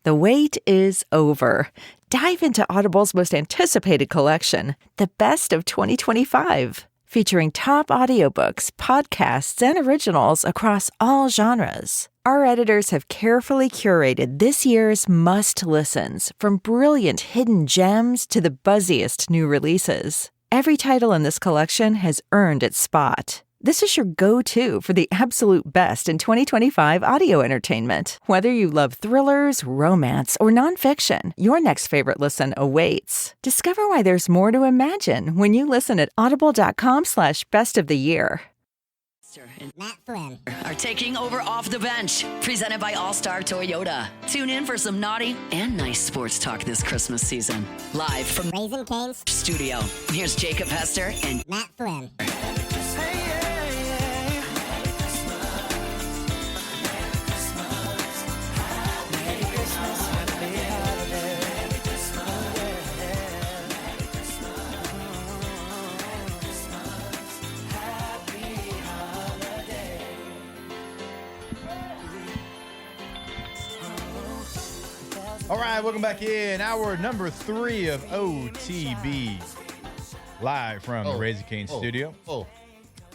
The wait is over. Dive into Audible's most anticipated collection, The Best of 2025, featuring top audiobooks, podcasts, and originals across all genres. Our editors have carefully curated this year's must-listens, from brilliant hidden gems to the buzziest new releases. Every title in this collection has earned its spot. This is your go-to for the absolute best in 2025 audio entertainment. Whether you love thrillers, romance, or nonfiction, your next favorite listen awaits. Discover why there's more to imagine when you listen at audible.com/bestoftheyear. And Matt Flynn are taking over Off the Bench, presented by All-Star Toyota. Tune in for some naughty and nice sports talk this Christmas season. Live from Raising Cane's studio, here's Jacob Hester and Matt Flynn. All right, welcome back in. Hour number 3 of OTB. Live from the Raising Cane studio.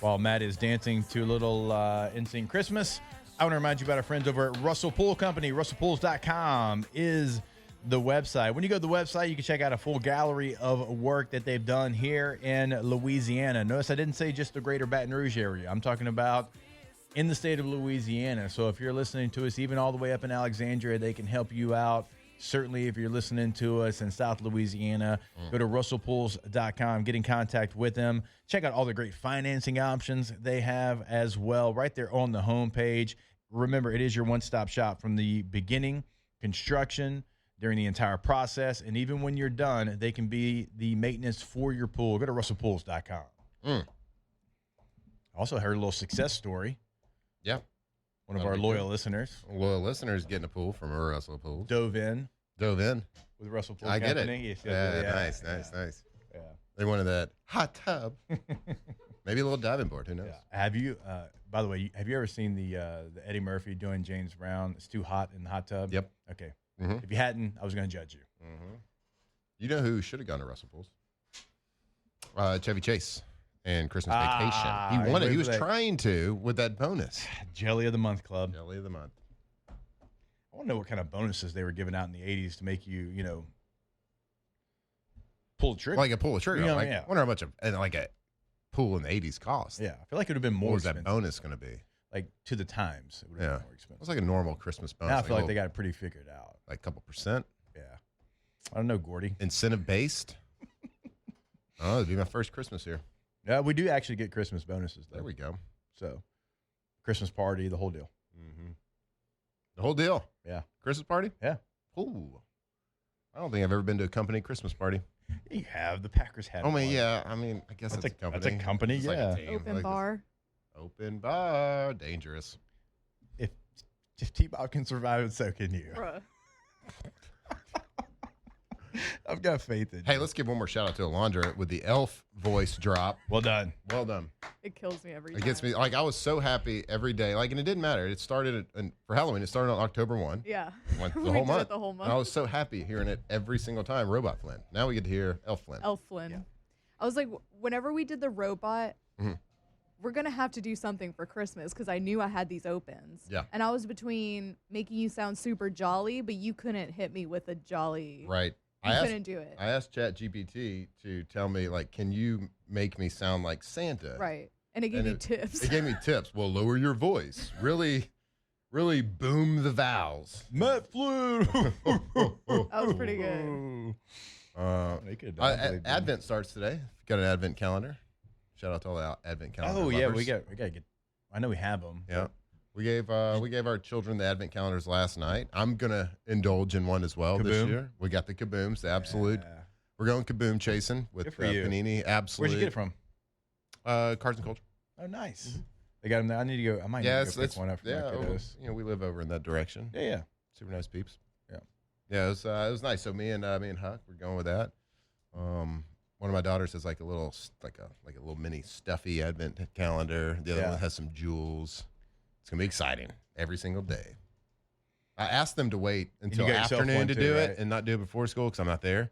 While Matt is dancing to a little NSYNC Christmas, I want to remind you about our friends over at Russell Pool Company. RussellPools.com is the website. When you go to the website, you can check out a full gallery of work that they've done here in Louisiana. Notice I didn't say just the greater Baton Rouge area. I'm talking about in the state of Louisiana. So if you're listening to us even all the way up in Alexandria, they can help you out. Certainly, if you're listening to us in South Louisiana, go to RussellPools.com, get in contact with them. Check out all the great financing options they have as well right there on the homepage. Remember, it is your one-stop shop from the beginning, construction, during the entire process, and even when you're done, they can be the maintenance for your pool. Go to RussellPools.com. Also heard a little success story. Yeah. One of our loyal listeners. Loyal listeners getting a pool from Russell Pools. Dove in. With Russell Pools. I get Company. it. Yeah, nice. Yeah. They wanted that hot tub. Maybe a little diving board. Who knows? Yeah. Have you, by the way, have you ever seen the Eddie Murphy doing James Brown? It's too hot in the hot tub. Yep. Okay. Mm-hmm. If you hadn't, I was going to judge you. Mm-hmm. You know who should have gone to Russell Pools? Chevy Chase. And Christmas Vacation. He wanted. He was trying to with that bonus. Jelly of the Month Club. Jelly of the Month. I want to know what kind of bonuses they were giving out in the 80s to make you, pull the trigger. Like a pull the trigger. I yeah. wonder how much a pool in the 80s cost. Yeah. I feel like it would have been more What was expensive. that bonus going to be? Like, to the times, it would have been more expensive. It was like a normal Christmas bonus. Now I feel like they got it pretty figured out. Like a couple percent? Yeah. I don't know, Gordy. Incentive-based? Oh, it'd be my first Christmas here. Yeah, we do actually get Christmas bonuses, though. There we go. So, Christmas party, the whole deal. Mm-hmm. The whole deal? Yeah. Christmas party? Yeah. Ooh. I don't think I've ever been to a company Christmas party. You have. The Packers had one. Yeah. I mean, I guess that's a company. That's a company, it's yeah. Like a team. Open bar. Open bar. Dangerous. If T-Bob can survive it, so can you. Bruh. I've got faith in you. Hey, let's give one more shout out to Alondra with the elf voice drop. Well done. Well done. It kills me every time. It gets me, I was so happy every day. And it didn't matter. It started, for Halloween, it started on October 1. Yeah. Went the We whole did month. it the whole month. And I was so happy hearing it every single time, Robot Flynn. Now we get to hear Elf Flynn. Elf Flynn. Yeah. I was like, whenever we did the robot, Mm-hmm. we're going to have to do something for Christmas because I knew I had these opens. Yeah. And I was between making you sound super jolly, but you couldn't hit me with a jolly. Right. You couldn't do it. I asked ChatGPT to tell me, can you make me sound like Santa? Right. And it gave you tips. It gave me tips. Well, lower your voice. Really boom the vowels. Matt Flynn. That was pretty good. Advent starts today. Got an Advent calendar. Shout out to all the Advent calendar Oh, yeah. lovers. We got to get. I know we have them. Yeah. We gave our children the Advent calendars last night. I'm gonna indulge in one as well this year. We got the Kabooms, the absolute. Yeah. We're going Kaboom chasing with Panini. Absolute. Where'd you get it from? Cards and Culture. Oh, nice. They got them there. I need to go. I might need to go pick one up for my kiddos. We live over in that direction. Yeah. Super nice peeps. Yeah. Yeah, it was nice. So me and Huck, we're going with that. One of my daughters has like a little mini stuffy Advent calendar. The other one has some jewels. It's gonna be exciting every single day. I asked them to wait until got yourself afternoon one to too, do right? it and not do it before school because I'm not there.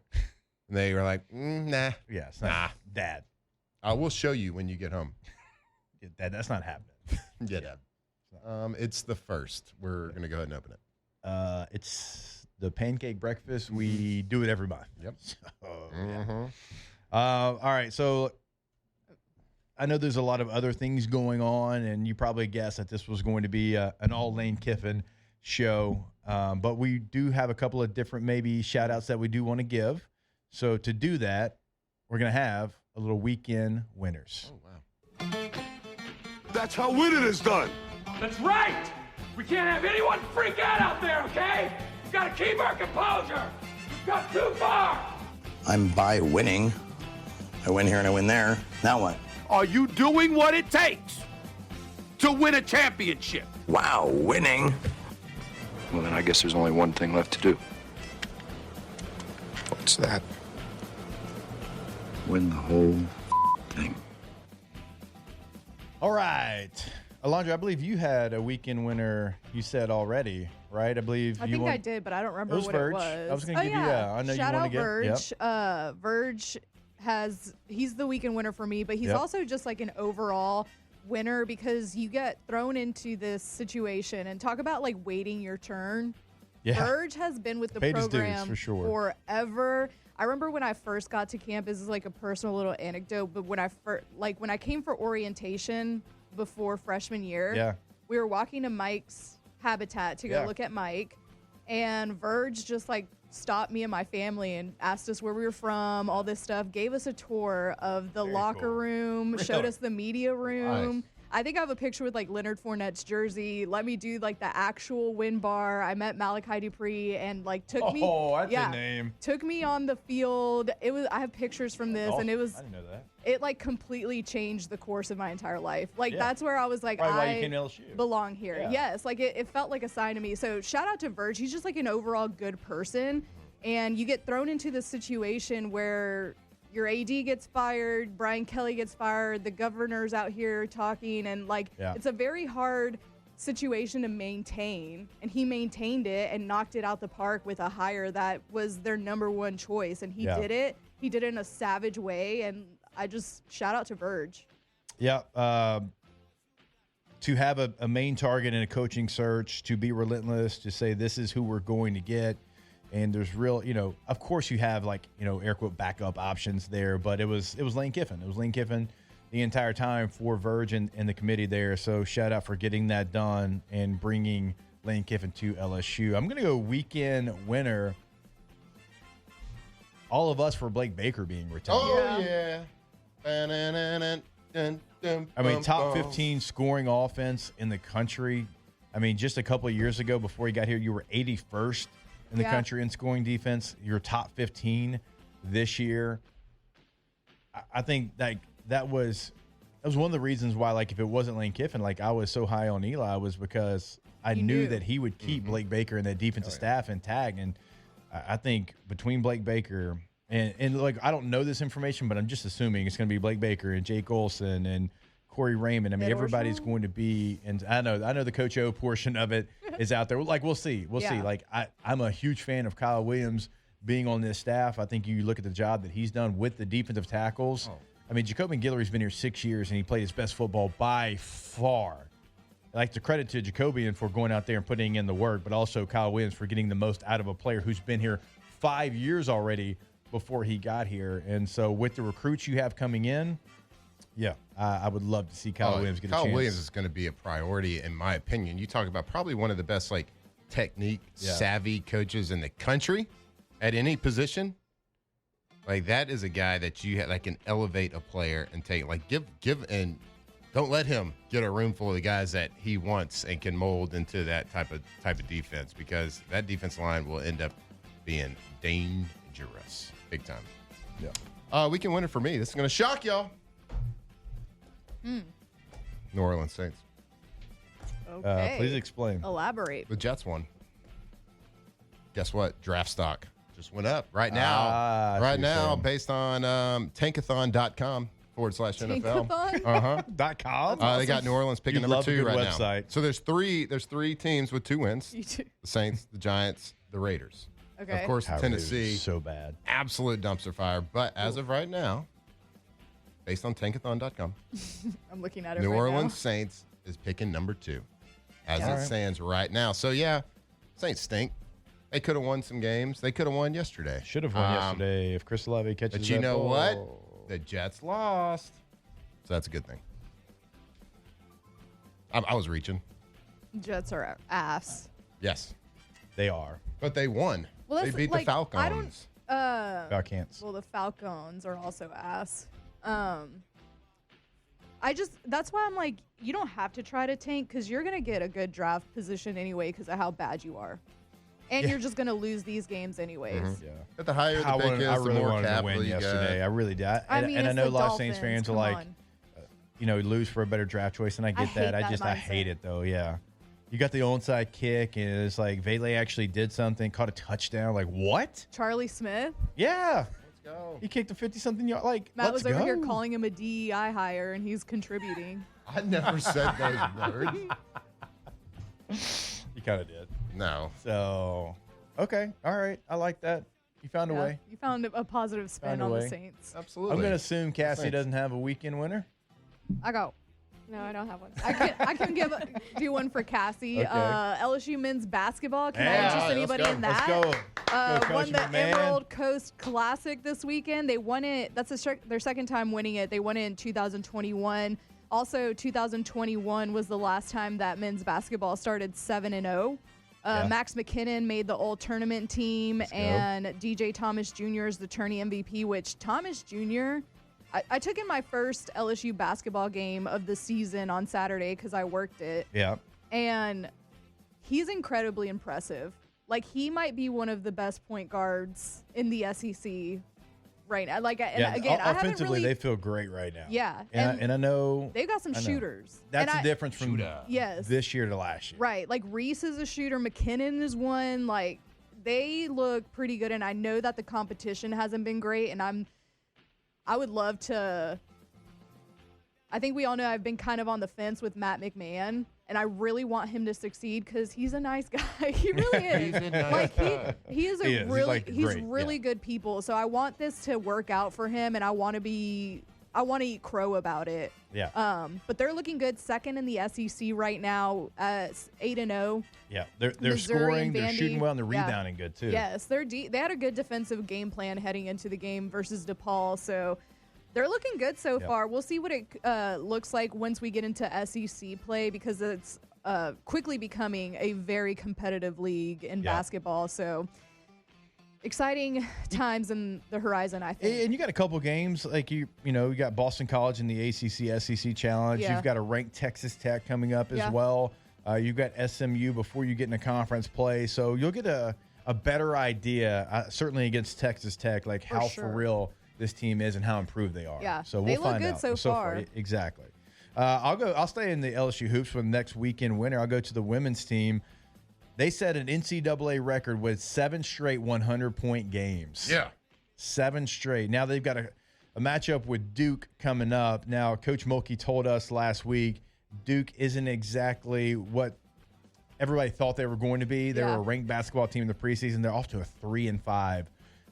And they were like, nah. Yeah, it's not Dad. I will show you when you get home. Dad, that's not happening. Yeah, Dad. It's the 1st. We're going to go ahead and open it. It's the pancake breakfast. We do it every month. Yep. So, yeah. All right, so I know there's a lot of other things going on, and you probably guessed that this was going to be an all Lane Kiffin show. But we do have a couple of different maybe shout-outs that we do want to give. So to do that, we're going to have a little weekend winners. Oh, wow. That's how winning is done. That's right! We can't have anyone freak out there, okay? We've got to keep our composure. We've got too far. I'm by winning. I win here and I win there. Now what? Are you doing what it takes to win a championship? Wow, winning. Well, then I guess there's only one thing left to do. What's that? Win the whole thing. All right. Alondra, I believe you had a weekend winner you said already, right? I believe I you think I did, but I don't remember what Verge. it was. I was going to give you, I know Shout you want to out get. Verge. Yep. Verge he's the weekend winner for me, but he's Yep. also just like an overall winner because you get thrown into this situation and talk about like waiting your turn. Yeah. Verge has been with the Paid his dues, program for sure. forever. I remember when I first got to camp, this is like a personal little anecdote, but when I came for orientation before freshman year, we were walking to Mike's habitat to go look at Mike, and Verge just like stopped me and my family and asked us where we were from, all this stuff, gave us a tour of the locker room, showed us the media room. Nice. I think I have a picture with like Leonard Fournette's jersey. Let me do like the actual win bar. I met Malachi Dupree and like took me. Oh, that's a name. Took me on the field. I have pictures from this, and it was. I didn't know that. It like completely changed the course of my entire life. Like that's where I was like, Probably why you I came to LSU. belong here. Yeah. Yes, like it felt like a sign to me. So shout out to Verge. He's just like an overall good person, and you get thrown into this situation where your AD gets fired, Brian Kelly gets fired, the governor's out here talking, and like it's a very hard situation to maintain. And he maintained it and knocked it out the park with a hire that was their number one choice. And he did it. He did it in a savage way. And I just shout out to Verge. Yeah. To have a main target in a coaching search, to be relentless, to say this is who we're going to get. And there's real, of course you have like, air quote backup options there, but it was Lane Kiffin. It was Lane Kiffin the entire time for Verge and the committee there. So shout out for getting that done and bringing Lane Kiffin to LSU. I'm going to go weekend winner. All of us for Blake Baker being retained. Oh, yeah. I mean, top 15 scoring offense in the country. I mean, just a couple of years ago before he got here, you were 81st in the country in scoring defense. You're top 15 this year. I think that was one of the reasons why, like, if it wasn't Lane Kiffin, like, I was so high on Eli was because I knew that he would keep Blake Baker and that defensive staff intact. And I think between Blake Baker and like, I don't know this information, but I'm just assuming it's going to be Blake Baker and Jake Olson and Corey Raymond. I mean, everybody's going to be, and I know the Coach O portion of it is out there. Like, we'll see. Like, I'm a huge fan of Kyle Williams being on this staff. I think you look at the job that he's done with the defensive tackles. I mean, Jacoby Guillory's been here 6 years, and he played his best football by far. I like to credit to Jacoby for going out there and putting in the work, but also Kyle Williams for getting the most out of a player who's been here 5 years already before he got here. And so with the recruits you have coming in, I would love to see Kyle Williams get a chance. Kyle Williams is going to be a priority, in my opinion. You talk about probably one of the best, like, technique-savvy coaches in the country at any position. Like, that is a guy that you can elevate a player and take, like, give and don't let him get a room full of the guys that he wants and can mold into that type of defense, because that defense line will end up being dangerous, big time. Yeah. Weekend winner for me. This is going to shock y'all. New Orleans Saints. Okay. Please explain. Elaborate. The Jets won. Guess what? Draft stock just went up right now. Based on tankathon.com. /NFL. Tankathon? .com. They got New Orleans picking You'd number love a 2 good right website. now. So there's three teams with 2 wins. You too. The Saints, the Giants, the Raiders. Okay. Of course, How Tennessee, rude. So bad. absolute dumpster fire. But as of right now, based on tankathon.com, I'm looking at it New right Orleans now. Saints is picking number 2 as Yeah. it stands right now. So, yeah, Saints stink. They could have won some games. They could have won yesterday. Should have won yesterday if Chris Olave catches But you that know ball. what? The Jets lost. So that's a good thing. I was reaching. Jets are ass. Yes. They are. But they won. Well, They that's beat like, the Falcons. I don't. Falcons. Well, the Falcons are also ass. That's why I'm like, you don't have to try to tank because you're gonna get a good draft position anyway because of how bad you are, and you're just gonna lose these games anyways. Mm-hmm. But the higher the I pick is, really the more wanted to capital win you yesterday. I got. really did. I mean, and I it's know the a lot of Saints Dolphins, fans are come like, on. lose for a better draft choice, and I get hate that. that I hate mindset. it though. Yeah, you got the onside kick, and it's like Vele actually did something, caught a touchdown. Like what? Charlie Smith. Yeah, Let's go. he kicked a 50-something yard. Like Matt let's was over go. here calling him a DEI hire, and he's contributing. I never said those words. You kind of did. No. So, okay, all right, I like that. You found a Yeah, way. you found a positive spin Found a on the way. Saints. Absolutely. I'm gonna assume Cassie Saints. doesn't have a weekend winner. I go. No, I don't have one. I can do one for Cassie. Okay. LSU men's basketball. Can I Yeah, interest let's anybody go. in that? Let's go. Let's go, Won Coach the McMahon. Emerald Coast Classic this weekend. They won it. That's their second time winning it. They won it in 2021. Also, 2021 was the last time that men's basketball started 7-0. Yeah. Max McKinnon made the all-tournament team, Let's go. and DJ Thomas Jr. is the tourney MVP, which Thomas Jr., I took in my first LSU basketball game of the season on Saturday because I worked it, Yeah. and he's incredibly impressive. Like, he might be one of the best point guards in the SEC right now. Like, and Yeah, again, I haven't offensively, really... they feel great right now. Yeah, and I know they've got some I know. shooters. That's And the difference from Yes. this year to last year. Right. Like, Reese is a shooter. McKinnon is one. Like, they look pretty good. And I know that the competition hasn't been great. And I would love to. I think we all know I've been kind of on the fence with Matt McMahon. And I really want him to succeed because he's a nice guy. He really is. He's a nice Like, guy. he is a He is. He's, really, like, he's great. really Yeah. good people. So I want this to work out for him. And I want to eat crow about it. Yeah. But they're looking good, second in the SEC right now, 8-0. Yeah. They're Missouri scoring, and they're Vandy. shooting well, and they're Yeah. rebounding good too. Yes, they had a good defensive game plan heading into the game versus DePaul, so they're looking good so Yep. far. We'll see what it looks like once we get into SEC play because it's quickly becoming a very competitive league in Yeah. basketball. So exciting times in the horizon, I think. And you got a couple games like you got Boston College in the ACC SEC Challenge. Yeah. You've got a ranked Texas Tech coming up as Yeah. well. You've got SMU before you get into conference play, so you'll get a better idea, certainly against Texas Tech, like how sure. for real this team is and how improved they are. Yeah. So They we'll look find good out. so far. Exactly. I'll stay in the LSU hoops for the next weekend winner. I'll go to the women's team. They set an NCAA record with 7 straight 100-point games. Yeah. 7 straight. Now they've got a matchup with Duke coming up. Now, Coach Mulkey told us last week Duke isn't exactly what everybody thought they were going to be. They were a ranked basketball team in the preseason. They're off to a 3-5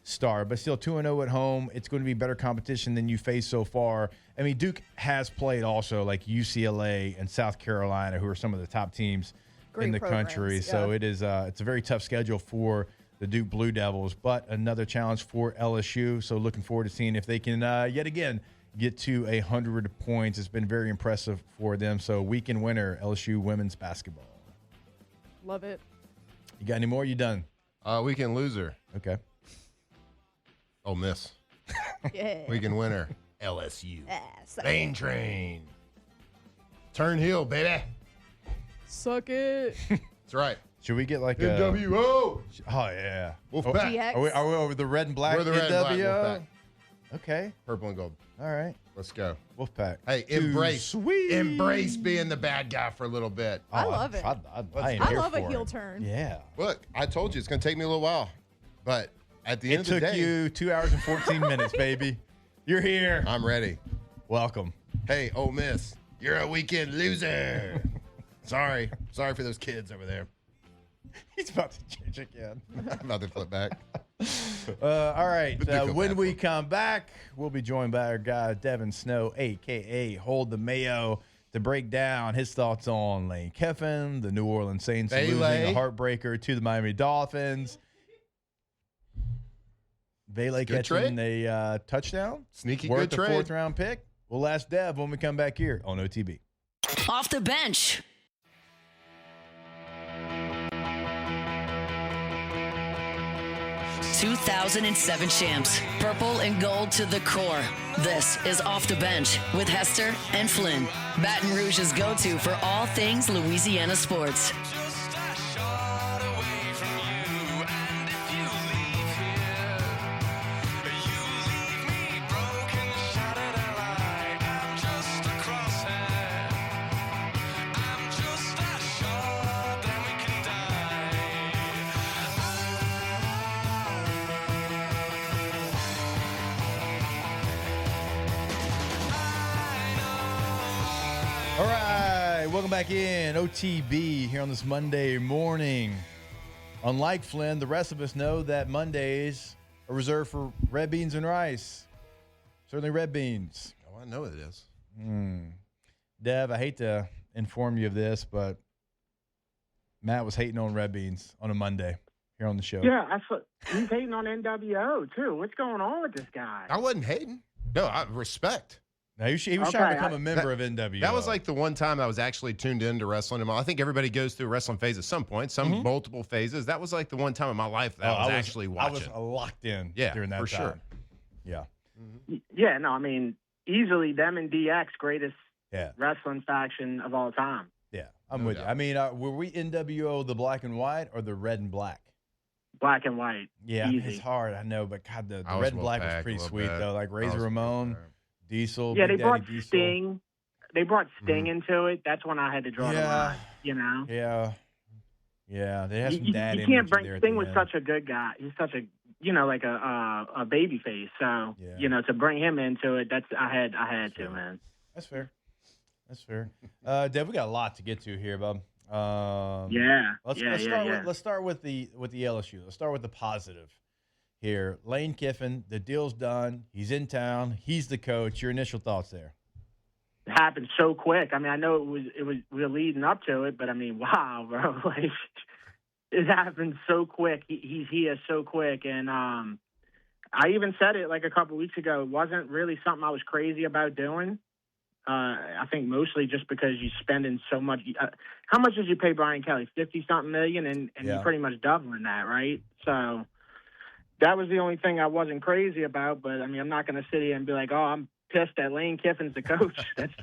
start, but still 2-0 at home. It's going to be better competition than you faced so far. I mean, Duke has played also like UCLA and South Carolina, who are some of the top teams in the country. So it is it's a very tough schedule for the Duke Blue Devils, but another challenge for LSU. So looking forward to seeing if they can yet again get to 100 points. It's been very impressive for them. So weekend winner, LSU women's basketball. Love it. You got any more? You done? Weekend loser. Okay. Ole Miss. Yeah. Weekend winner. LSU. Suck Lane it. train. Turn heel, baby. Suck it. That's right. Should we get like a? NWO. Oh yeah. Wolfpack. GX. Are we over the red and black? We're the red and black NWO? Wolfpack. Okay. Purple and gold. All right. Let's go. Wolfpack. Hey, Too embrace. sweet. Embrace being the bad guy for a little bit. I love it. I am I here love a for heel it. turn. Yeah. Look, I told you it's going to take me a little while. But at the end It of the took day, you 2 hours and 14 minutes, baby. You're here. I'm ready. Welcome. Hey, Ole Miss, you're a weekend loser. Sorry for those kids over there. He's about to change again. I'm about to flip back. All right. When we come back, we'll be joined by our guy, Devin Snow, a.k.a. Hold the Mayo, to break down his thoughts on Lane Kiffin, the New Orleans Saints losing a heartbreaker to the Miami Dolphins. Bailey catching a touchdown. Sneaky worth good the trade. 4th-round pick. We'll ask Dev when we come back here on OTB. Off the bench. ...2007 champs, purple and gold to the core. This is Off the Bench with Hester and Flynn. Baton Rouge's go-to for all things Louisiana sports. All right, welcome back in OTB here on this Monday morning. Unlike Flynn, the rest of us know that Mondays are reserved for red beans and rice. Certainly red beans. Oh, I know it is. Dev, I hate to inform you of this, but Matt was hating on red beans on a Monday here on the show. Yeah, he's hating on NWO, too. What's going on with this guy? I wasn't hating. No, I respect. Now, he was trying to become a member of NWO. That was like the one time I was actually tuned into wrestling. I think everybody goes through a wrestling phase at some point, multiple phases. That was like the one time in my life that I was actually watching. I was locked in during that for time. Sure. Yeah. Yeah, no, I mean, easily them and DX, greatest Yeah. wrestling faction of all time. Yeah, I'm with you. I mean, were we NWO the black and white or the red and black? Black and white. Yeah, Easy. it's hard. I know, but God, the I was red and black was well-packed, pretty well sweet, bad. though. Like I Razor was Ramon, well-packed. Diesel, Yeah, Big they brought Daddy Diesel. Sting. They brought Sting into it. That's when I had to draw the line, you know? Yeah, they have some dad you energy can't bring there at Sting the was end. such a good guy. He's such a, like a baby face. So, to bring him into it, I had to, man. That's fair. Dev, we got a lot to get to here, bub. Let's start with the LSU. Let's start with the positive here. Lane Kiffin, the deal's done. He's in town. He's the coach. Your initial thoughts there? It happened so quick. I mean, I know we were leading up to it, but I mean, wow, bro! Like, it happened so quick. He's here so quick, and I even said it like a couple weeks ago. It wasn't really something I was crazy about doing. I think mostly just because you're spending so much. How much did you pay Brian Kelly? 50-something million, and you're pretty much doubling that, right? So that was the only thing I wasn't crazy about. But I mean, I'm not going to sit here and be like, "Oh, I'm pissed that Lane Kiffin's the coach." That's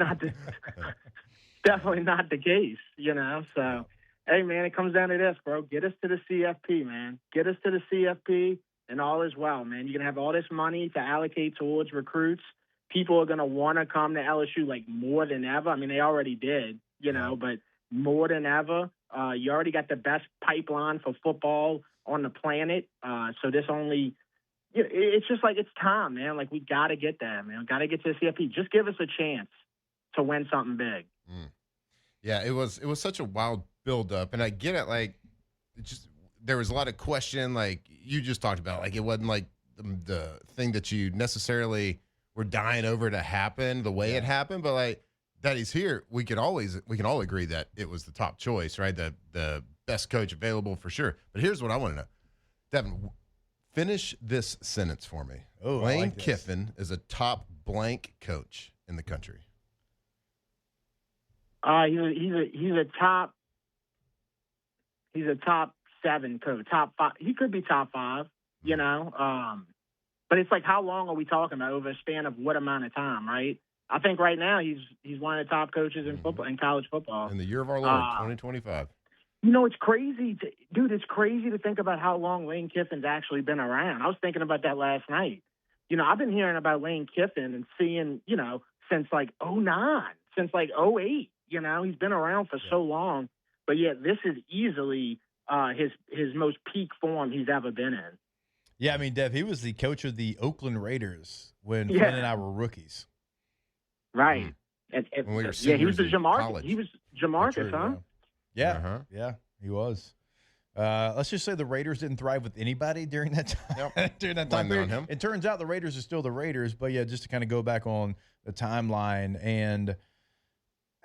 definitely not the case, you know. So, hey, man, it comes down to this, bro. Get us to the CFP, man. Get us to the CFP, and all is well, man. You're gonna have all this money to allocate towards recruits. People are going to want to come to LSU like more than ever. I mean, they already did, you know, but more than ever. You already got the best pipeline for football on the planet. So this only, it's just like it's time, man. Like, we got to get that, man. Got to get to the CFP. Just give us a chance to win something big. Yeah, it was such a wild build-up, and I get it. Like, there was a lot of question, like you just talked about. Like, it wasn't like the thing that you necessarily were dying over to happen the way it happened, but like that he's here, we can all agree that it was the top choice, right? The best coach available for sure. But here's what I want to know, Devin, finish this sentence for me. Lane Kiffin is a top blank coach in the country. He's a top 7 coach, top 5. He could be top 5, you know. But it's like, how long are we talking about over a span of what amount of time, right? I think right now he's one of the top coaches in football, in college football. In the year of our Lord, 2025. You know, it's crazy, it's crazy to think about how long Lane Kiffin's actually been around. I was thinking about that last night. You know, I've been hearing about Lane Kiffin and seeing, you know, since like 2009, since like 2008. You know, he's been around for so long. But yet this is easily his most peak form he's ever been in. Yeah, I mean, Dev, he was the coach of the Oakland Raiders when Flynn and I were rookies. Right. When we were Yeah, he was the seniors in Jamarcus. college. He was Jamarcus, True, huh? Yeah, Uh-huh. yeah, he was. Let's just say the Raiders didn't thrive with anybody during that time. During that time Blame it on period. him. It turns out the Raiders are still the Raiders, but yeah, just to kind of go back on the timeline. And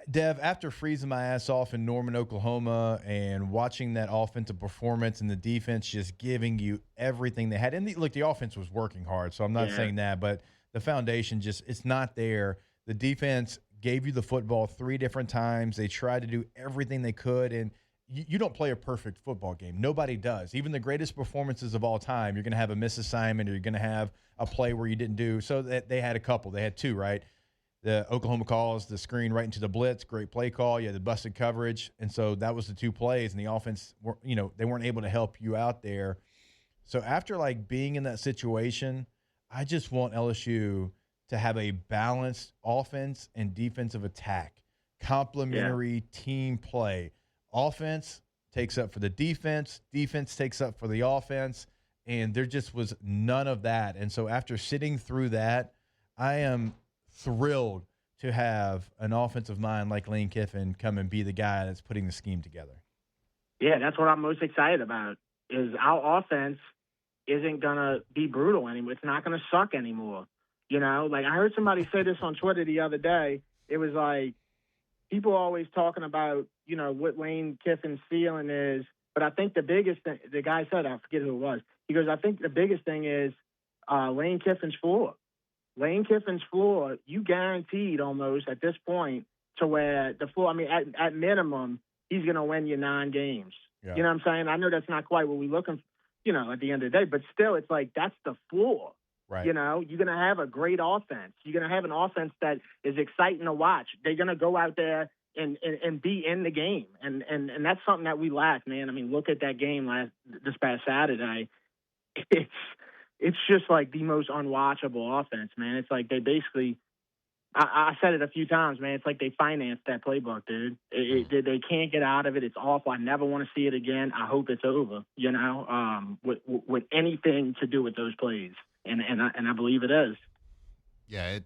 Dev, after freezing my ass off in Norman, Oklahoma, and watching that offensive performance and the defense just giving you everything they had, and the offense was working hard, so I'm not saying that, but the foundation it's not there. The defense gave you the football 3 different times. They tried to do everything they could, and you don't play a perfect football game. Nobody does. Even the greatest performances of all time, you're going to have a misassignment or you're going to have a play where you didn't do. So that they had a couple. They had 2, right? The Oklahoma calls the screen right into the blitz, great play call. You had the busted coverage, and so that was the 2 plays, and the offense, they weren't able to help you out there. So after, being in that situation, I just want LSU to have a balanced offense and defensive attack, complementary team play. Offense takes up for the defense takes up for the offense, and there just was none of that. And so after sitting through that, I am thrilled to have an offensive mind like Lane Kiffin come and be the guy that's putting the scheme together. Yeah, that's what I'm most excited about, is our offense isn't going to be brutal anymore. It's not going to suck anymore. I heard somebody say this on Twitter the other day. It was like, people are always talking about, what Lane Kiffin's ceiling is. But I think the biggest thing, the guy said, I forget who it was. He goes, I think the biggest thing is Lane Kiffin's floor. Lane Kiffin's floor, you guaranteed almost at this point to where the floor, at minimum, he's going to win you 9 games. Yeah. You know what I'm saying? I know that's not quite what we're looking for, at the end of the day. But still, it's like that's the floor. Right. You're going to have a great offense. You're going to have an offense that is exciting to watch. They're going to go out there and be in the game. And that's something that we lack, man. Look at that game this past Saturday. It's just like the most unwatchable offense, man. It's like they basically I said it a few times, man. It's like they financed that playbook, dude. They can't get out of it. It's awful. I never want to see it again. I hope it's over, with anything to do with those plays. And I believe it is. Yeah,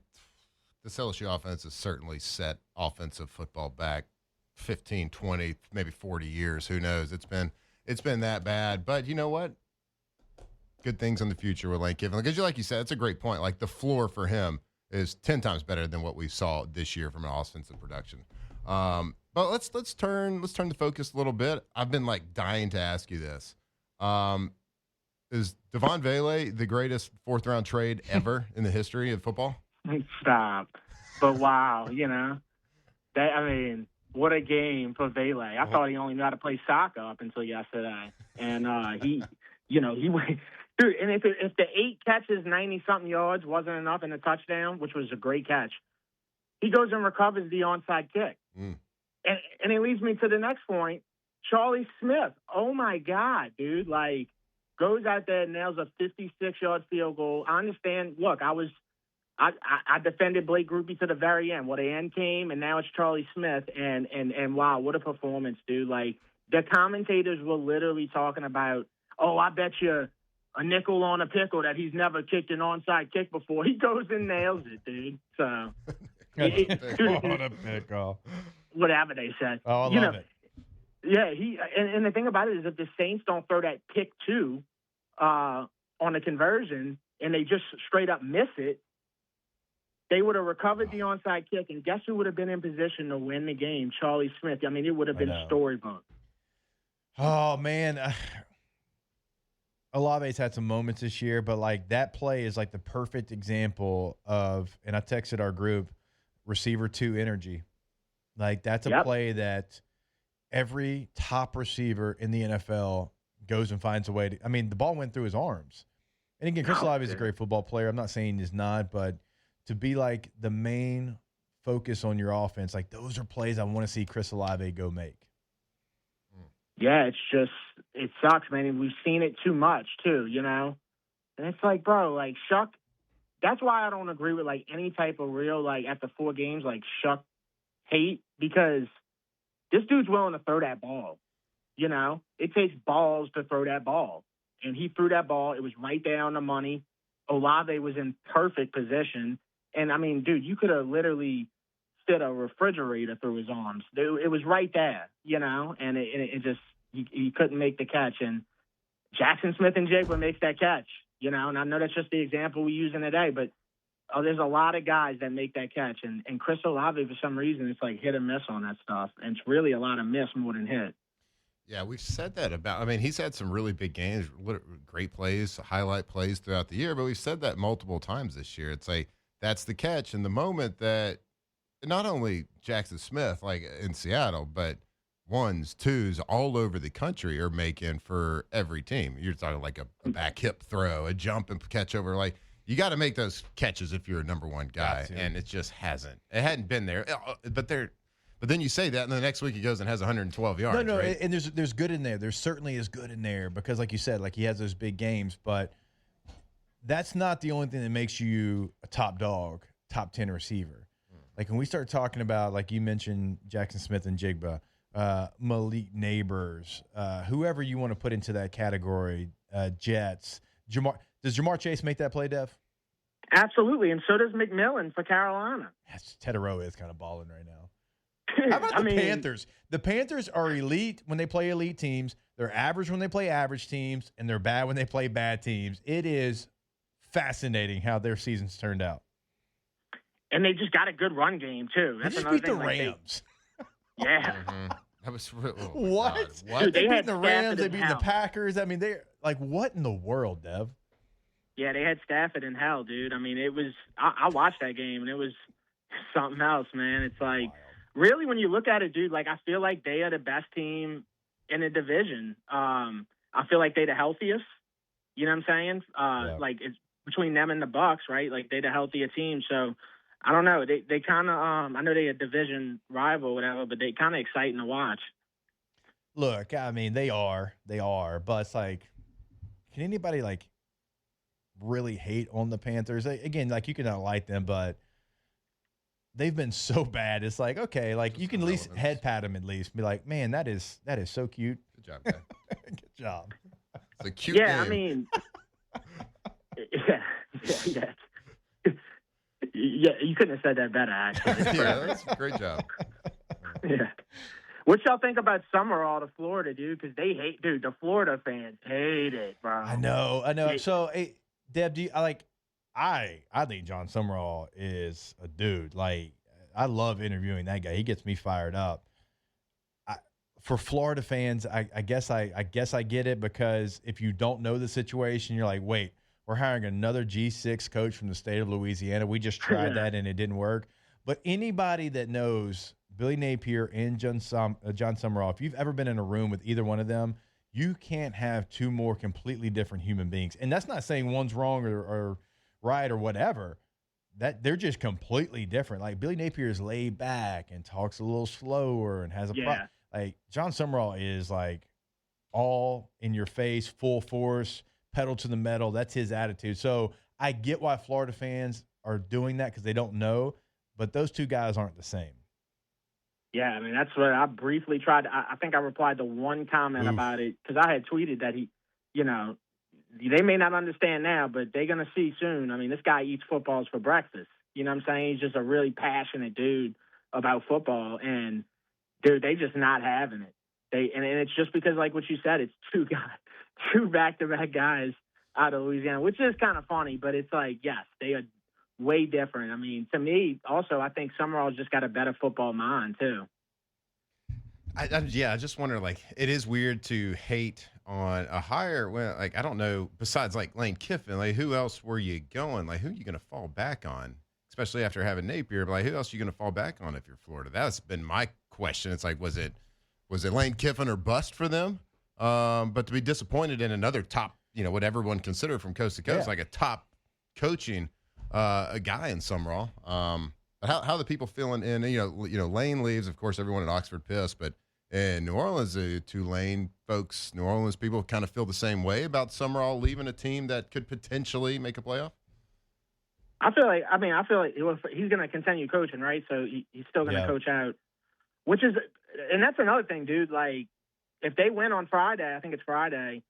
this LSU offense has certainly set offensive football back 15, 20, maybe 40 years. Who knows? It's been that bad. But you know what? Good things in the future with Lane Kiffin. Because like you said, it's a great point. Like the floor for him is 10 times better than what we saw this year from an offensive production. But let's turn the focus a little bit. I've been dying to ask you this. Is Devon Vele the greatest 4th-round trade ever in the history of football? Stop. But wow, what a game for Vele. I thought he only knew how to play soccer up until yesterday. And he went. Dude, and if the 8 catches, 90-something yards wasn't enough in a touchdown, which was a great catch, he goes and recovers the onside kick. And it leads me to the next point. Charlie Smith. Oh, my God, dude. Goes out there and nails a 56-yard field goal. I understand. Look, I defended Blake Grupe to the very end. Well, the end came, and now it's Charlie Smith. And wow, what a performance, dude. The commentators were literally talking about, I bet you a nickel on a pickle that he's never kicked an onside kick before. He goes and nails it, dude. So, on a pickle. Whatever they said. Oh, I love it. Yeah, and the thing about it is if the Saints don't throw that pick 2 on the conversion and they just straight up miss it, they would have recovered the onside kick, and guess who would have been in position to win the game? Charlie Smith. It would have been storybook. Oh, man. Olave's had some moments this year, but that play is the perfect example of, and I texted our group, receiver 2 energy. That's a play that every top receiver in the NFL goes and finds a way to. The ball went through his arms. And again, Chris Olave is a great football player. I'm not saying he's not, but to be the main focus on your offense, those are plays I want to see Chris Olave go make. Yeah, it sucks, man. And we've seen it too much, too, And it's bro, Shuck, that's why I don't agree with, any type of real, after 4 games, Shuck hate, because this dude's willing to throw that ball. It takes balls to throw that ball. And he threw that ball. It was right there on the money. Olave was in perfect position. And I mean, dude, you could have literally fit a refrigerator through his arms. It was right there, and it just, he couldn't make the catch. And Jackson Smith-Njigba makes that catch, and I know that's just the example we use in today, but there's a lot of guys that make that catch. And Chris Olave, for some reason, it's like hit and miss on that stuff. And it's really a lot of miss more than hit. Yeah, we've said that about – I mean, he's had some really big games, great plays, highlight plays throughout the year, but we've said that multiple times this year. It's like that's the catch in the moment that not only Jackson Smith, like in Seattle, but ones, twos all over the country are making for every team. You're talking like a back hip throw, a jump and catch over. Like, you got to make those catches if you're a number one guy, and it just hasn't. It hadn't been there. But then you say that, and the next week he goes and has 112 yards. No, right? and there's good in there. There certainly is good in there because, like you said, like he has those big games. But that's not the only thing that makes you a top dog, top 10 receiver. Like when we start talking about, like you mentioned, Jackson Smith-Njigba, Malik Neighbors, whoever you want to put into that category, Jets. Does Jamar Chase make that play, Dev? Absolutely, and so does McMillan for Carolina. Tedero is kind of balling right now. How about the Panthers? The Panthers are elite when they play elite teams. They're average when they play average teams, and they're bad when they play bad teams. It is fascinating how their seasons turned out. And they just got a good run game, too. That's another thing. They just beat the Rams. Yeah. Mm-hmm. That was what? Dude, they beat the Rams. They beat the Packers. I mean, they're like, what in the world, Dev? Yeah, they had Stafford in hell, dude. I mean, it was – I watched that game, and it was something else, man. It's like – really, when you look at it, dude, like I feel like they are the best team in the division. I feel like they're the healthiest. You know what I'm saying? Like it's between them and the Bucks, right? Like they're the healthier team. So I don't know. They kind of I know they're a division rival, or whatever, but they kind of exciting to watch. Look, I mean, they are, but it's like, can anybody like really hate on the Panthers? Again, like you can not like them, but they've been so bad. It's like, okay, like you can at least head pat them at least. Be like, man, that is so cute. Good job, guy. Good job. It's a cute game. I mean, yeah. Yeah, you couldn't have said that better, actually. Yeah, that's a great job. Yeah. What y'all think about Summerall to Florida, dude? Because they hate, dude, the Florida fans hate it, bro. I know. So, hey, Deb, I think John Summerall is a dude. Like, I love interviewing that guy. He gets me fired up. For Florida fans, I guess I get it, because if you don't know the situation, you're like, wait, we're hiring another G6 coach from the state of Louisiana. We just tried that and it didn't work. But anybody that knows Billy Napier and John Summerall, if you've ever been in a room with either one of them, you can't have two more completely different human beings. And that's not saying one's wrong or right or whatever. That they're just completely different. Like Billy Napier is laid back and talks a little slower and has a like John Summerall is like all in your face, full force, pedal to the metal. That's his attitude. So I get why Florida fans are doing that, because they don't know, but those two guys aren't the same. Yeah, I mean, that's what I briefly tried. I think I replied to one comment about it, because I had tweeted that he, they may not understand now, but they're going to see soon. I mean, this guy eats footballs for breakfast. You know what I'm saying? He's just a really passionate dude about football. And, dude, they just not having it. And it's just because, like what you said, it's two back-to-back guys out of Louisiana, which is kind of funny. But it's like, yes, they are way different. I mean, to me, also, I think Summerall's just got a better football mind, too. I just wonder, like, it is weird to hate on a hire when, like, I don't know, besides, like, Lane Kiffin, like, who else were you going? Like, who are you going to fall back on? Especially after having Napier, but, like, who else are you going to fall back on if you're Florida? That's been my question. It's like, was it Lane Kiffin or bust for them? But to be disappointed in another top, what everyone considered from coast to coast, like a top coaching a guy in Summerall. But how are the people feeling in, Lane leaves, of course, everyone at Oxford pissed, but in New Orleans, the Tulane folks, New Orleans people kind of feel the same way about Summerall leaving a team that could potentially make a playoff? I feel like he's going to continue coaching, right? So he's still going to coach out, and that's another thing, dude. Like, if they win on Friday, I think it's Friday,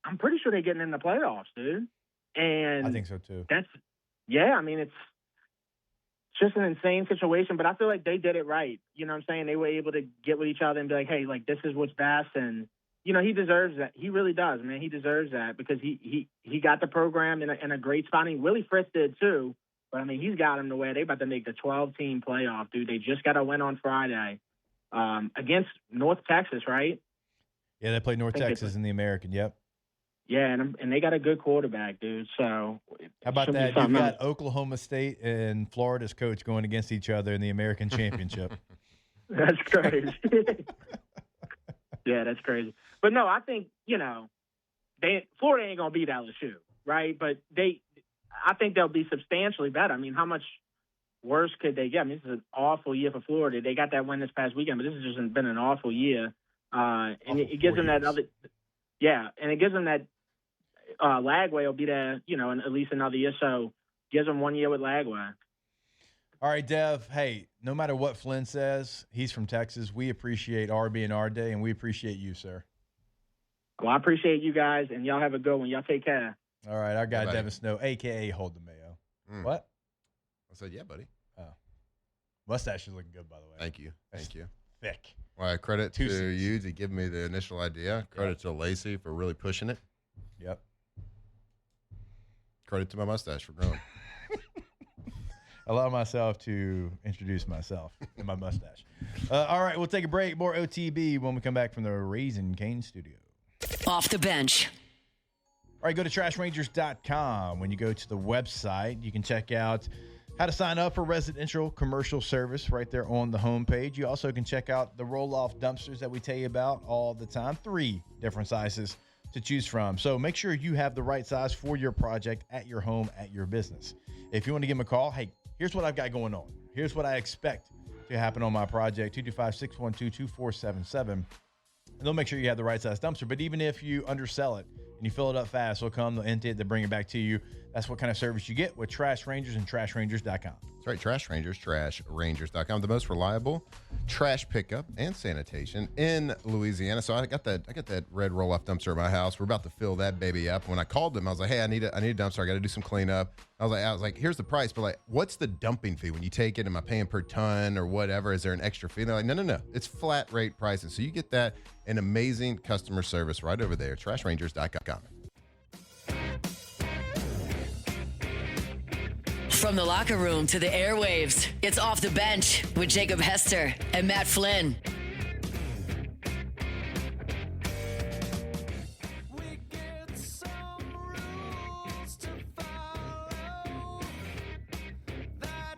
I'm pretty sure they're getting in the playoffs, dude. And I think so too. yeah, I mean, it's just an insane situation, but I feel like they did it right. You know what I'm saying? They were able to get with each other and be like, hey, like, this is what's best. And, you know, he deserves that. He really does, man. He deserves that because he got the program in a great spot. And Willie Fritz did too. But, I mean, he's got him to where they about to make the 12-team playoff, dude. They just got a win on Friday against North Texas, right? Yeah, they played North Texas in the American, yep. Yeah, and they got a good quarterback, dude. So how about that? You've got Oklahoma State and Florida's coach going against each other in the American Championship. That's crazy. Yeah, that's crazy. But no, I think, you know, Florida ain't gonna beat LSU, right? But I think they'll be substantially better. I mean, how much worse could they get? I mean, this is an awful year for Florida. They got that win this past weekend, but this has just been an awful year. And it gives them that other, and it gives them that Lagway will be there, you know, in at least another year. So gives them 1 year with Lagway. All right, Dev. Hey, no matter what Flynn says, he's from Texas. We appreciate our being our day, and we appreciate you, sir. Well, I appreciate you guys, and y'all have a good one. Y'all take care. All right, our guy Devin Snow, a.k.a. Hold the Mayo. What? I said, yeah, buddy. Oh. Mustache is looking good, by the way. Thank you. Thank you. Thick. Well, credit to you to give me the initial idea. Credit to Lacey for really pushing it. Yep. Credit to my mustache for growing. Allow myself to introduce myself and my mustache. All right, we'll take a break. More OTB when we come back from the Raising Cane studio. Off the bench. All right, go to trashrangers.com. When you go to the website, you can check out how to sign up for residential commercial service right there on the homepage. You also can check out the roll-off dumpsters that we tell you about all the time. 3 different sizes to choose from. So make sure you have the right size for your project at your home, at your business. If you want to give them a call, hey, here's what I've got going on. Here's what I expect to happen on my project, 225-612-2477. And they'll make sure you have the right size dumpster. But even if you undersell it and you fill it up fast, they'll come, they'll empty it, they'll bring it back to you. That's what kind of service you get with Trash Rangers and TrashRangers.com. That's right, Trash Rangers, TrashRangers.com, the most reliable trash pickup and sanitation in Louisiana. So I got that red roll-off dumpster at my house. We're about to fill that baby up. When I called them, I was like, hey, I need a dumpster. I got to do some cleanup. I was like, here's the price, but like, what's the dumping fee when you take it? Am I paying per ton or whatever? Is there an extra fee? And they're like, no. It's flat rate pricing. So you get that and amazing customer service right over there, TrashRangers.com. From the locker room to the airwaves, it's Off the Bench with Jacob Hester and Matt Flynn.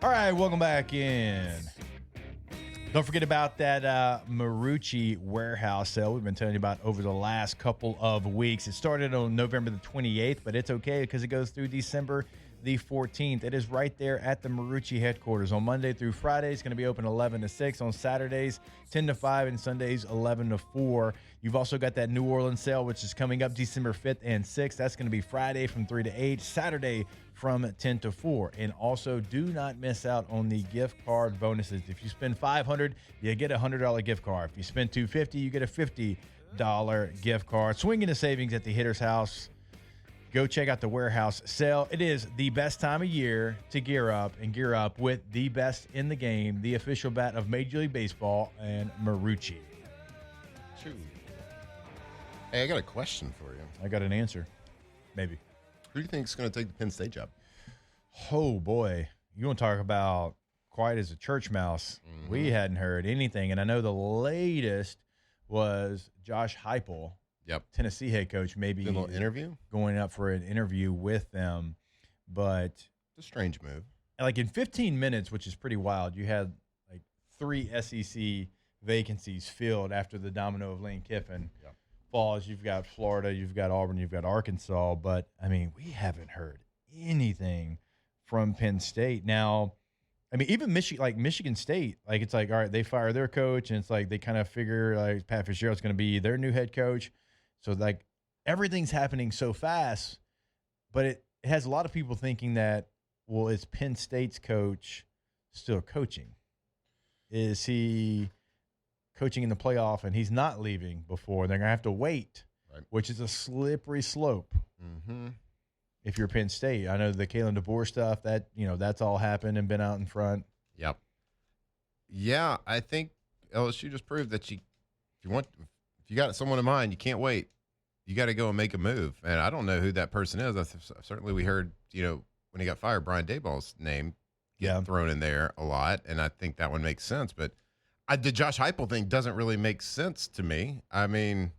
All right, welcome back in. Don't forget about that Marucci warehouse sale we've been telling you about over the last couple of weeks. It started on November the 28th, but it's okay because it goes through December the 14th. It is right there at the Marucci headquarters. On Monday through Friday, it's going to be open 11 to 6. On Saturdays, 10 to 5. And Sundays, 11 to 4. You've also got that New Orleans sale, which is coming up December 5th and 6th. That's going to be Friday from 3 to 8. Saturday from 10 to 4. And also, do not miss out on the gift card bonuses. If you spend $500, you get a $100 gift card. If you spend $250, you get a $50 gift card. Swing into savings at the Hitter's House. Go check out the warehouse sale. It is the best time of year to gear up with the best in the game, the official bat of Major League Baseball and Marucci. True. Hey, I got a question for you. I got an answer. Maybe. Who do you think is going to take the Penn State job? Oh, boy. You want to talk about quiet as a church mouse. Mm-hmm. We hadn't heard anything. And I know the latest was Josh Heupel. Yep. Tennessee head coach, maybe a little interview, going up for an interview with them, but it's a strange move. Like in 15 minutes, which is pretty wild, you had like 3 SEC vacancies filled after the domino of Lane Kiffin falls. You've got Florida, you've got Auburn, you've got Arkansas, but I mean, we haven't heard anything from Penn State. Now, I mean, even Michigan State, like it's like, all right, they fire their coach, and it's like they kind of figure like Pat Fitzgerald's going to be their new head coach. So, like, everything's happening so fast, but it has a lot of people thinking that, well, is Penn State's coach still coaching? Is he coaching in the playoff and he's not leaving before? They're going to have to wait, right, which is a slippery slope. Mm-hmm. if you're Penn State. I know the Kalen DeBoer stuff, that, that's all happened and been out in front. Yep. Yeah, I think LSU just proved that if you got someone in mind, you can't wait. You got to go and make a move. And I don't know who that person is. Certainly we heard, when he got fired, Brian Daboll's name get thrown in there a lot, and I think that one makes sense. But the Josh Heupel thing doesn't really make sense to me. I mean,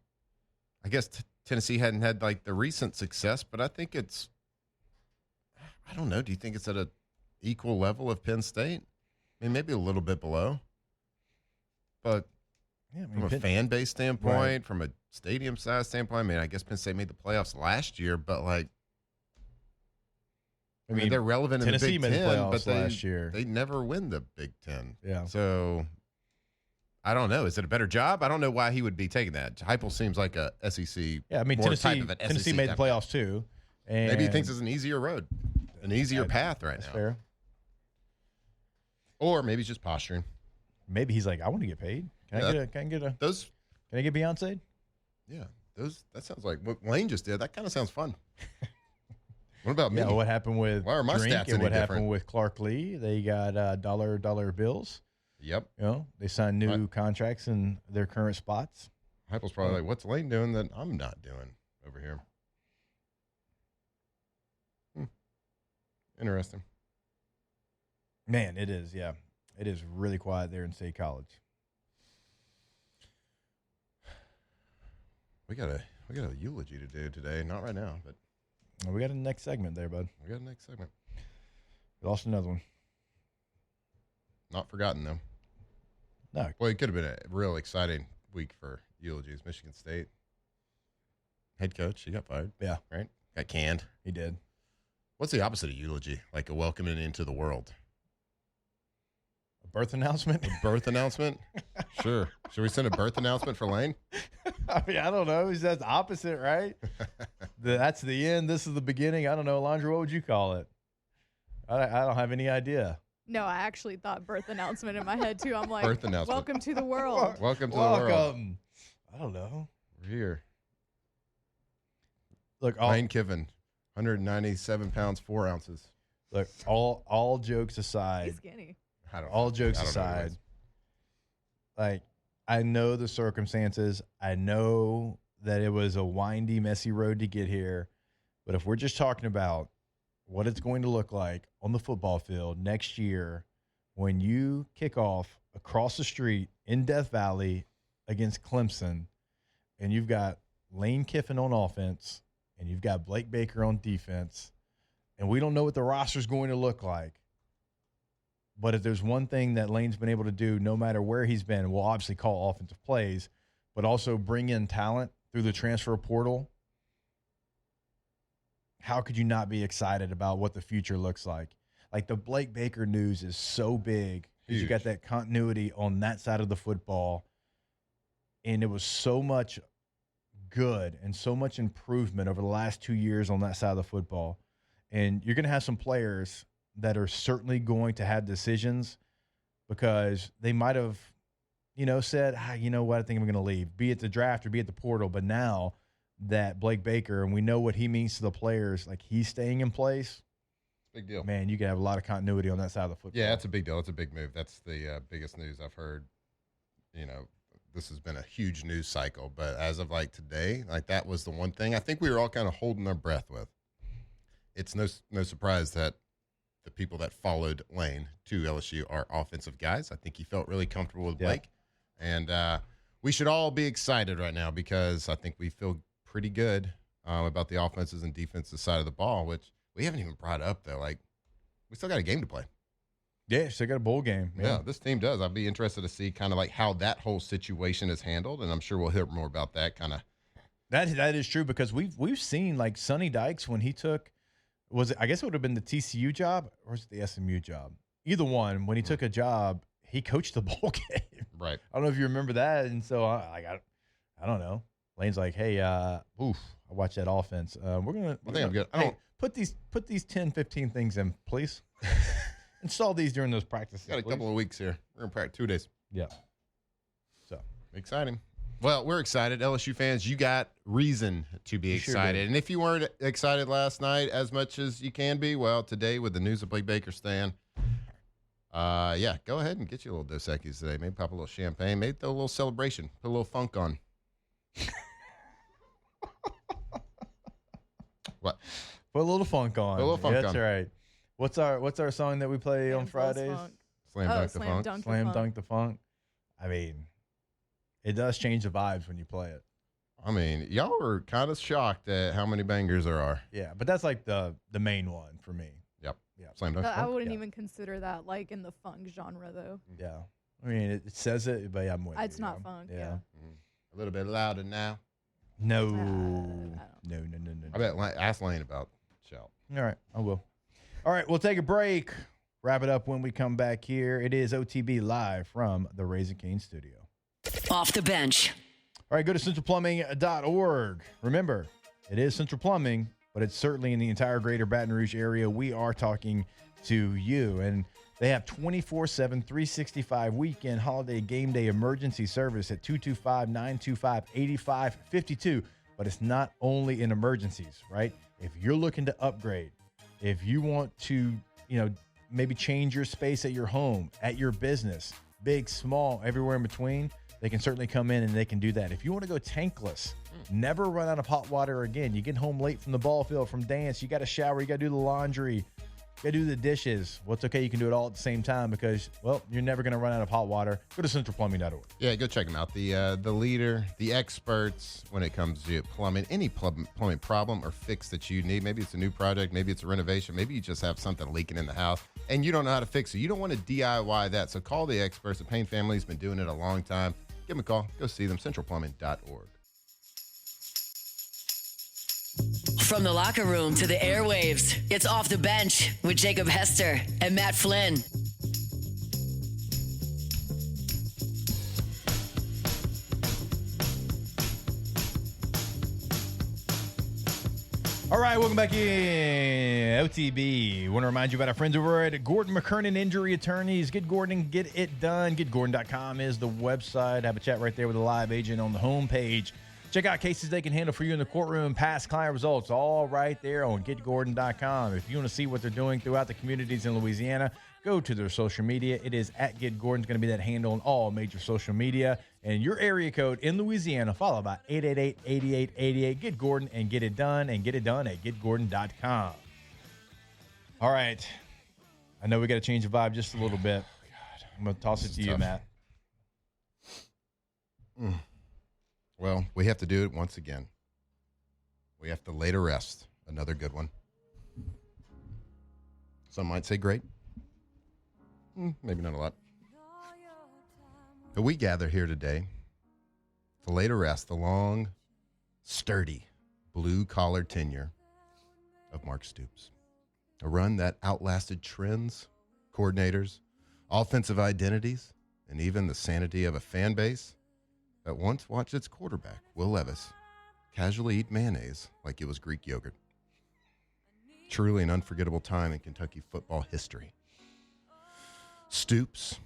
I guess Tennessee hadn't had like the recent success, but I think I don't know. Do you think it's at an equal level of Penn State? I mean, maybe a little bit below. But from a fan base standpoint, right, from a stadium size standpoint, I guess Penn State made the playoffs last year, but I mean, they're relevant in the Big Ten, but last year they never win the Big Ten. Yeah. So I don't know. Is it a better job? I don't know why he would be taking that. Heupel seems like a SEC. Yeah, I mean, Tennessee made the playoffs too. And maybe he thinks it's an easier road, an easier path right now. Fair. Or maybe he's just posturing. Maybe he's like, I want to get paid. Can I get Beyonce? Yeah, that sounds like what Lane just did. That kind of sounds fun. What about me? Yeah, what happened with Why are my Drink stats and what any happened different? with Clark Lee? They got dollar bills. Yep. They signed new contracts in their current spots. Heupel's probably like, what's Lane doing that I'm not doing over here? Interesting. Man, it is, yeah. It is really quiet there in State College. We got a eulogy to do today. Not right now, but we got a next segment there, bud. We got a next segment. We lost another one. Not forgotten, though. No. Well, it could have been a real exciting week for eulogies. Michigan State head coach, he got fired. Yeah. Right? Got canned. He did. What's the opposite of eulogy? Like a welcoming into the world? A birth announcement? A birth announcement? Sure. Should we send a birth announcement for Lane? I mean, I don't know. He says opposite, right? That's the end. This is the beginning. I don't know. Alondra, what would you call it? I don't have any idea. No, I actually thought birth announcement in my head, too. I'm like, birth announcement. Welcome to the world. Welcome to the world. I don't know. We're here. Look, Lane Kiffin, 197 pounds, 4 ounces. Look, all jokes aside. He's skinny. All jokes aside, like, I know the circumstances. I know that it was a windy, messy road to get here. But if we're just talking about what it's going to look like on the football field next year when you kick off across the street in Death Valley against Clemson, and you've got Lane Kiffin on offense, and you've got Blake Baker on defense, and we don't know what the roster's going to look like. But if there's one thing that Lane's been able to do, no matter where he's been, we'll obviously call offensive plays, but also bring in talent through the transfer portal. How could you not be excited about what the future looks like? Like, the Blake Baker news is so big because you got that continuity on that side of the football. And it was so much good and so much improvement over the last 2 years on that side of the football. And you're going to have some players that are certainly going to have decisions because they might have, said, you know what, I think I'm going to leave, be it the draft or be it the portal. But now that Blake Baker, and we know what he means to the players, like, he's staying in place. Big deal. Man, you can have a lot of continuity on that side of the football. Yeah, that's a big deal. It's a big move. That's the biggest news I've heard. This has been a huge news cycle. But as of today, that was the one thing I think we were all kind of holding our breath with. It's no surprise that the people that followed Lane to LSU are offensive guys. I think he felt really comfortable with Blake. And we should all be excited right now because I think we feel pretty good about the offenses and defensive side of the ball, which we haven't even brought up, though. We still got a game to play. Yeah, still got a bowl game. Yeah, this team does. I'd be interested to see kind of how that whole situation is handled, and I'm sure we'll hear more about that kind of. That is true because we've seen Sonny Dykes when he took I guess it would have been the TCU job or was it the SMU job? Either one. When he took a job, he coached the bowl game. Right. I don't know if you remember that. And so I don't know. Lane's like, hey, I watched that offense. We're gonna. I think I'm good. Put these 10, 15 things in, please. Install these during those practices. Got a couple of weeks here. We're gonna practice 2 days. Yeah. So exciting. Well, we're excited. LSU fans, you got reason to be excited. Sure, and if you weren't excited last night as much as you can be, well, today with the news of Blake Baker staying, yeah, go ahead and get you a little Dos Equis today. Maybe pop a little champagne. Maybe throw a little celebration. Put a little funk on. What? Put a little funk on. Put a little funk That's on. right. What's our song that we play on Fridays? Slam Dunk the Funk. Slam Dunk the Funk. I mean, it does change the vibes when you play it. I mean, y'all were kind of shocked at how many bangers there are. Yeah, but that's like the main one for me. Yep. Yeah. Slam Dunk the I Funk. wouldn't even consider that like in the funk genre though. Yeah. I mean, it says it, but yeah, I'm with It's you, not yeah. funk. Yeah. Yeah. A little bit louder now. No. don't. No. I bet ask Lane about shout. All right, I will. All right, we'll take a break. Wrap it up when we come back here. It is OTB live from the Raising Cane studio. Off the bench. All right, go to centralplumbing.org. Remember, it is Central Plumbing, but it's certainly in the entire greater Baton Rouge area. We are talking to you, and they have 24/7, 365 weekend holiday game day emergency service at 225-925-8552. But it's not only in emergencies, right? If you're looking to upgrade, if you want to, maybe change your space at your home, at your business, big, small, everywhere in between, they can certainly come in and they can do that. If you want to go tankless, never run out of hot water again. You get home late from the ball field, from dance, you got to shower, you got to do the laundry, you got to do the dishes. Well, it's okay. You can do it all at the same time because, well, you're never going to run out of hot water. Go to centralplumbing.org. Yeah, go check them out. The leader, the experts when it comes to plumbing, any plumbing problem or fix that you need. Maybe it's a new project, maybe it's a renovation, maybe you just have something leaking in the house and you don't know how to fix it. You don't want to DIY that. So call the experts. The Payne family's been doing it a long time. Give them a call. Go see them, centralplumbing.org. From the locker room to the airwaves, it's Off the Bench with Jacob Hester and Matt Flynn. All right, welcome back in OTB. Want to remind you about our friends over at Gordon McKernan Injury Attorneys. Get Gordon and get it done. GetGordon.com is the website. Have a chat right there with a live agent on the homepage. Check out cases they can handle for you in the courtroom, past client results, all right there on GetGordon.com. If you want to see what they're doing throughout the communities in Louisiana, go to their social media. It is at GetGordon. It's going to be that handle on all major social media. And your area code in Louisiana, follow by 888-8888. Get Gordon and get it done, and get it done at GetGordon.com. All right. I know we got to change the vibe just a little bit. I'm going to toss it to you, Matt. Well, we have to do it once again. We have to lay to rest. Another good one. Some might say great. Maybe not a lot. But we gather here today to lay to rest the long, sturdy, blue-collar tenure of Mark Stoops. A run that outlasted trends, coordinators, offensive identities, and even the sanity of a fan base that once watched its quarterback, Will Levis, casually eat mayonnaise like it was Greek yogurt. Truly an unforgettable time in Kentucky football history. Stoops,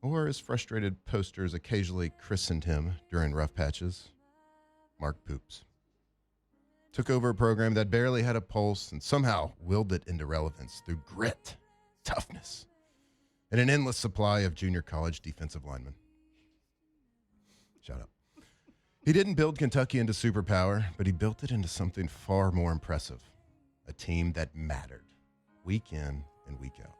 or as frustrated posters occasionally christened him during rough patches, Mark Poops, took over a program that barely had a pulse and somehow willed it into relevance through grit, toughness, and an endless supply of junior college defensive linemen. Shut up. He didn't build Kentucky into superpower, but he built it into something far more impressive. A team that mattered, week in and week out.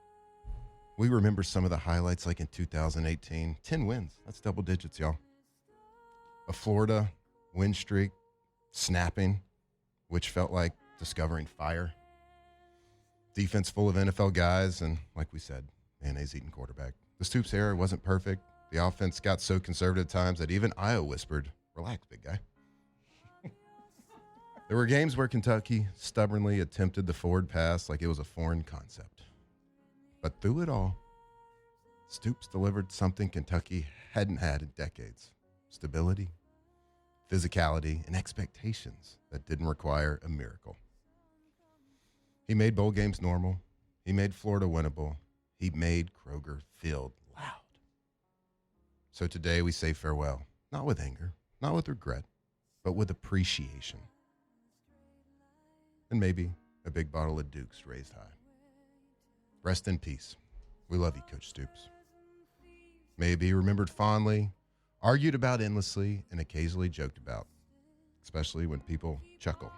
We remember some of the highlights like in 2018. 10 wins. That's double digits, y'all. A Florida win streak, snapping, which felt like discovering fire. Defense full of NFL guys, and like we said, mayonnaise-eating quarterback. The Stoops era wasn't perfect. The offense got so conservative at times that even Iowa whispered, "Relax, big guy." There were games where Kentucky stubbornly attempted the forward pass like it was a foreign concept. But through it all, Stoops delivered something Kentucky hadn't had in decades. Stability, physicality, and expectations that didn't require a miracle. He made bowl games normal. He made Florida winnable. He made Kroger Field loud. So today we say farewell, not with anger, not with regret, but with appreciation. And maybe a big bottle of Duke's raised high. Rest in peace. We love you, Coach Stoops. May he be remembered fondly, argued about endlessly, and occasionally joked about, especially when people chuckle,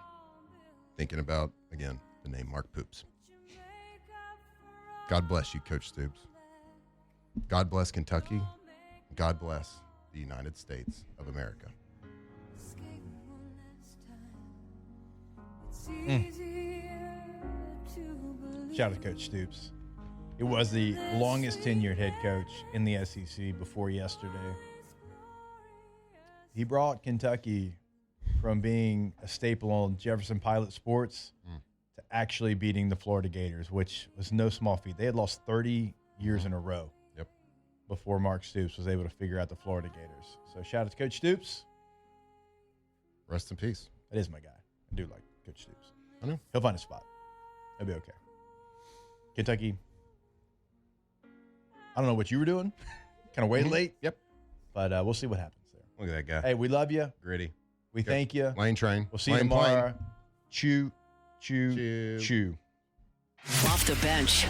thinking about, again, the name Mark Poops. God bless you, Coach Stoops. God bless Kentucky. God bless the United States of America. Shout out to Coach Stoops. It was the longest tenured head coach in the SEC before yesterday. He brought Kentucky from being a staple on Jefferson Pilot Sports to actually beating the Florida Gators, which was no small feat. They had lost 30 years in a row before Mark Stoops was able to figure out the Florida Gators. So shout out to Coach Stoops. Rest in peace. That is my guy. I do like Coach Stoops. I know. He'll find a spot. He'll be okay. Kentucky, I don't know what you were doing. Kind of waiting late. Yep. But we'll see what happens there. Look at that guy. Hey, we love you. Gritty. We thank you. Lane train. We'll see you tomorrow. Chew, chew, chew. Off the bench.